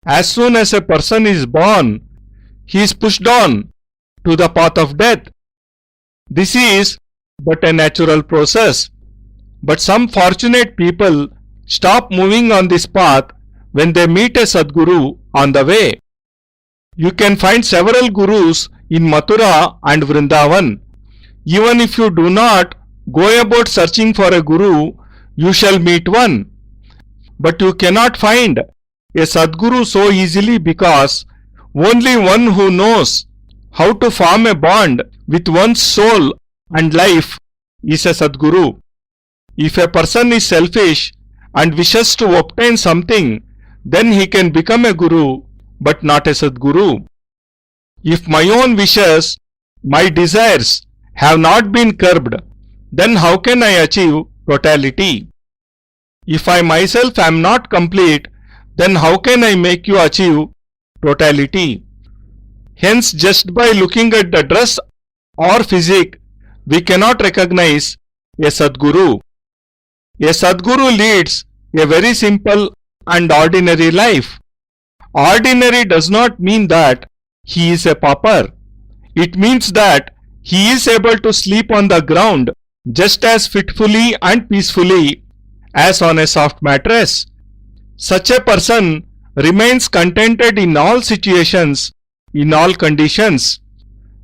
As soon as a person is born, he is pushed on to the path of death. This is but a natural process. But some fortunate people stop moving on this path when they meet a Sadguru on the way. You can find several gurus in Mathura and Vrindavan. Even if you do not go about searching for a guru, you shall meet one. But you cannot find a Sadguru so easily because only one who knows how to form a bond with one's soul and life is a Sadguru. If a person is selfish and wishes to obtain something, then he can become a guru, but not a Sadguru. If my own wishes, my desires have not been curbed, then how can I achieve totality? If I myself am not complete, then how can I make you achieve totality? Hence, just by looking at the dress or physique, we cannot recognize a Sadguru. A Sadguru leads a very simple and ordinary life. Ordinary does not mean that he is a pauper. It means that he is able to sleep on the ground just as fitfully and peacefully as on a soft mattress. Such a person remains contented in all situations, in all conditions.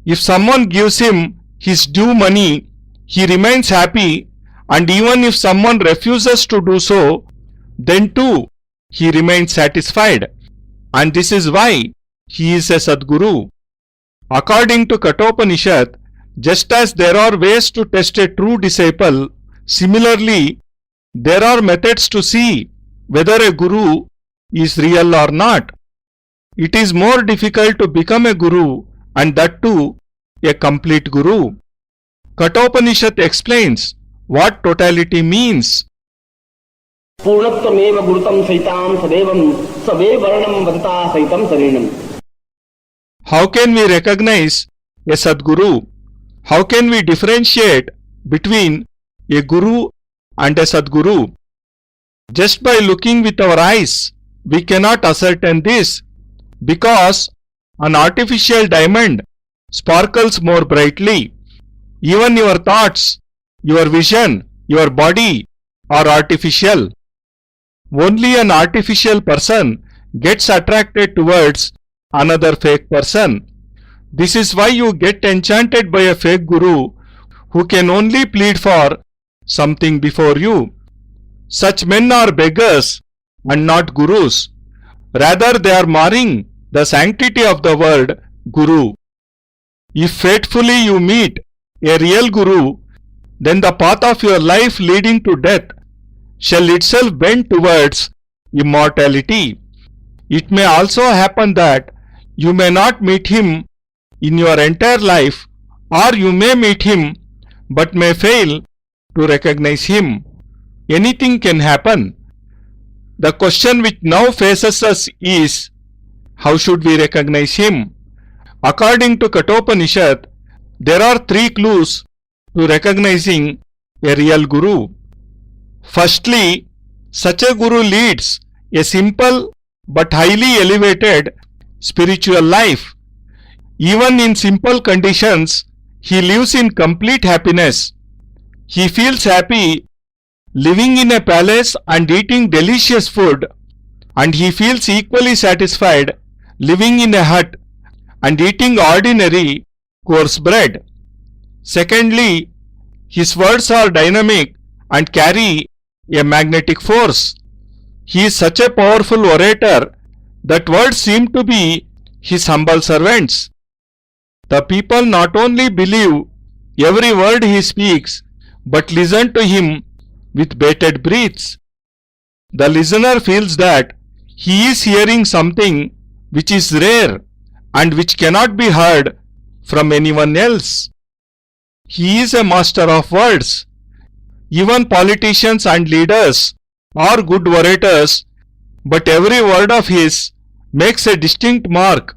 If someone gives him his due money, he remains happy, and even if someone refuses to do so, then too he remains satisfied. And this is why he is a Sadguru. According to Kathopanishad, just as there are ways to test a true disciple, similarly, there are methods to see whether a guru is real or not. It is more difficult to become a guru, and that too a complete guru. Kathopanishad explains what totality means. Purnatvamev gurutam saitam sadev varnam vanta saitam sarinam. How can we recognize a Sadguru? How can we differentiate between a guru and a Sadguru? Just by looking with our eyes, we cannot ascertain this, because an artificial diamond sparkles more brightly. Even your thoughts, your vision, your body are artificial. Only an artificial person gets attracted towards another fake person. This is why you get enchanted by a fake guru who can only plead for something before you. Such men are beggars and not gurus. Rather, they are marring the sanctity of the word guru. If faithfully you meet a real guru, then the path of your life leading to death shall itself bend towards immortality. It may also happen that you may not meet him in your entire life, or you may meet him but may fail to recognize him. Anything can happen. The question which now faces us is, how should we recognize him? According to Kathopanishad, there are 3 clues to recognizing a real guru. Firstly, such a guru leads a simple but highly elevated spiritual life. Even in simple conditions, he lives in complete happiness. He feels happy living in a palace and eating delicious food, and he feels equally satisfied living in a hut and eating ordinary coarse bread. Secondly, his words are dynamic and carry a magnetic force. He is such a powerful orator that words seem to be his humble servants. The people not only believe every word he speaks, but listen to him with bated breaths. The listener feels that he is hearing something which is rare and which cannot be heard from anyone else. He is a master of words. Even politicians and leaders are good orators, but every word of his makes a distinct mark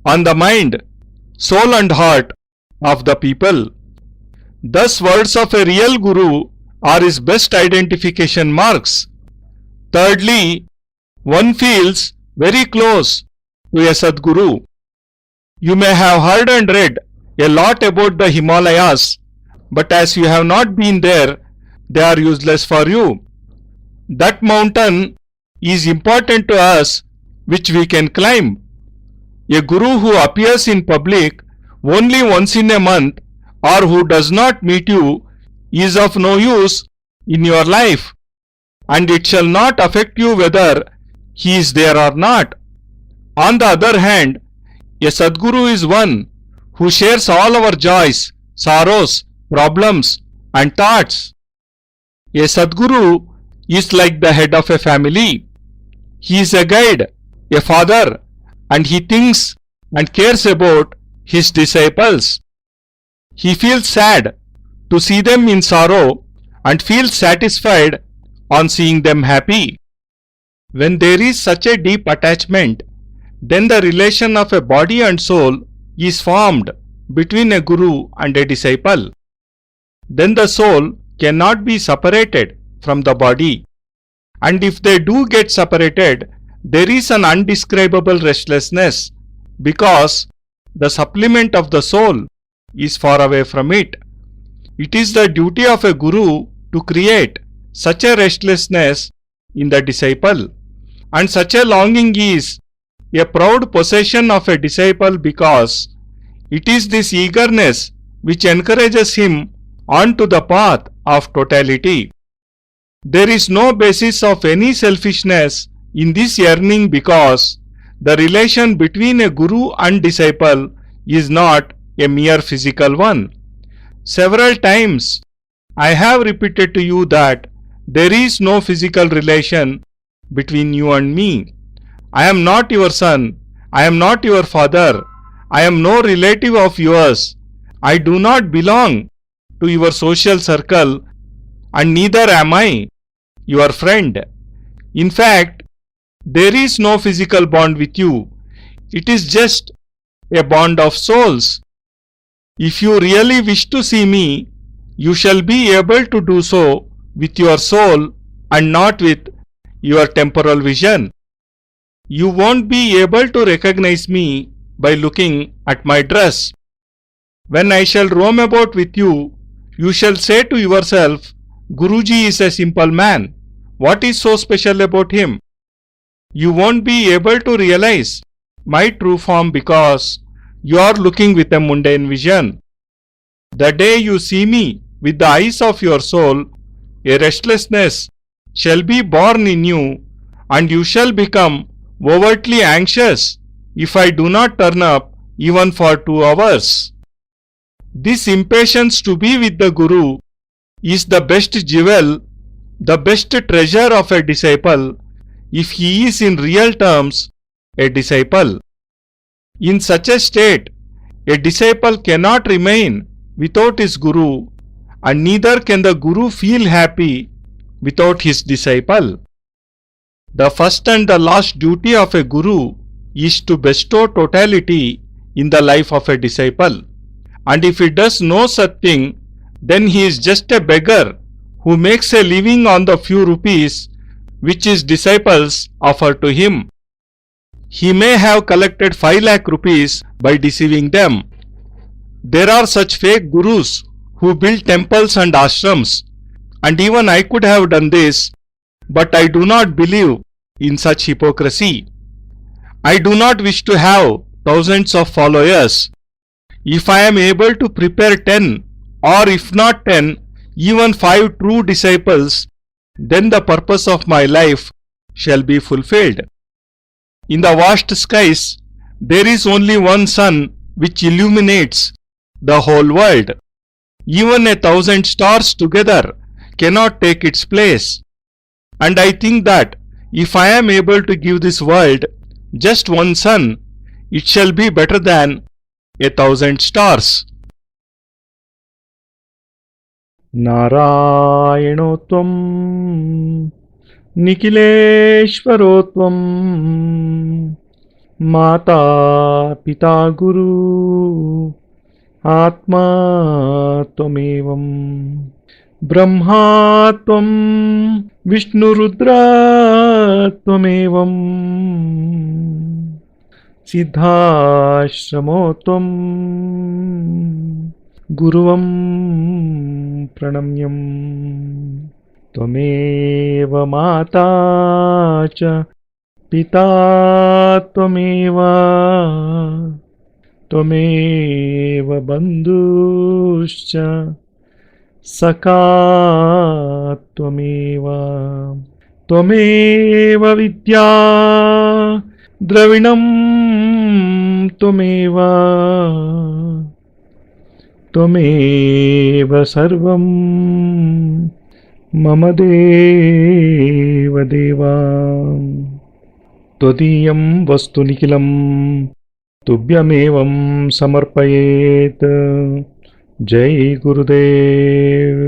on the mind, soul and heart of the people. Thus, words of a real guru are his best identification marks. Thirdly, one feels very close to a Sadguru. You may have heard and read a lot about the Himalayas, but as you have not been there, they are useless for you. That mountain is important to us, which we can climb. A guru who appears in public only once in a month or who does not meet you is of no use in your life, and it shall not affect you whether he is there or not. On the other hand, a Sadguru is one who shares all our joys, sorrows, problems and thoughts. A Sadguru is like the head of a family. He is a guide, a father, and he thinks and cares about his disciples. He feels sad to see them in sorrow and feels satisfied on seeing them happy. When there is such a deep attachment, then the relation of a body and soul is formed between a guru and a disciple. Then the soul cannot be separated from the body, and if they do get separated, there is an undescribable restlessness because the supplement of the soul is far away from it. It is the duty of a guru to create such a restlessness in the disciple, and such a longing is a proud possession of a disciple because it is this eagerness which encourages him onto the path of totality. There is no basis of any selfishness in this yearning because the relation between a guru and disciple is not a mere physical one. Several times I have repeated to you that there is no physical relation between you and me. I am not your son, I am not your father, I am no relative of yours, I do not belong to your social circle, and neither am I your friend. In fact, there is no physical bond with you. It is just a bond of souls. If you really wish to see me, you shall be able to do so with your soul and not with your temporal vision. You won't be able to recognize me by looking at my dress. When I shall roam about with you, you shall say to yourself, Guruji is a simple man. What is so special about him? You won't be able to realize my true form because you are looking with a mundane vision. The day you see me with the eyes of your soul, a restlessness shall be born in you, and you shall become overtly anxious if I do not turn up even for 2 hours. This impatience to be with the Guru is the best jewel, the best treasure of a disciple, if he is in real terms a disciple. In such a state, a disciple cannot remain without his Guru, and neither can the Guru feel happy without his disciple. The first and the last duty of a Guru is to bestow totality in the life of a disciple, and if he does no such thing, then he is just a beggar who makes a living on the few rupees which his disciples offer to him. He may have collected 5 lakh rupees by deceiving them. There are such fake gurus who build temples and ashrams, and even I could have done this, but I do not believe in such hypocrisy. I do not wish to have thousands of followers. If I am able to prepare 10, or if not 10, even 5 true disciples, then the purpose of my life shall be fulfilled. In the vast skies, there is only one sun which illuminates the whole world. Even 1,000 stars together cannot take its place. And I think that if I am able to give this world just one sun, it shall be better than 1,000 stars. नारायणोत्वं निखिलेश्वरोत्वं माता पिता गुरु आत्मा त्वमेवं ब्रह्मा त्वं विष्णुरुद्रा त्वमेवं सिद्धाश्रमो त्वं गुरुवं प्रणम्यं त्वमेव माता च पिता त्वमेव त्वमेव बन्धुश्च सखा त्वमेव त्वमेव विद्या द्रविणं त्वमेव त्वमेव सर्वं मम देवदेवा त्वदीयं वस्तु निखिलं तुभ्यमेवं समर्पयेत्। जय गुरुदेव।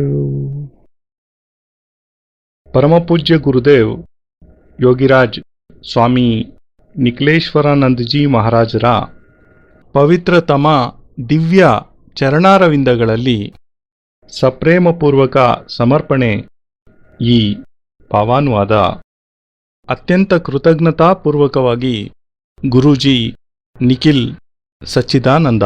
परमपूज्य गुरुदेव योगिराज स्वामी ನಿಖಿಲೇಶ್ವರಾನಂದಜಿ ಮಹಾರಾಜರ ಪವಿತ್ರತಮ ದಿವ್ಯ ಚರಣಾರವಿಂದಗಳಲ್ಲಿ ಸಪ್ರೇಮಪೂರ್ವಕ ಸಮರ್ಪಣೆ ಈ ಭಾವಾನುವಾದ ಅತ್ಯಂತ ಕೃತಜ್ಞತಾಪೂರ್ವಕವಾಗಿ ಗುರೂಜಿ ನಿಖಿಲ್ ಸಚ್ಚಿದಾನಂದ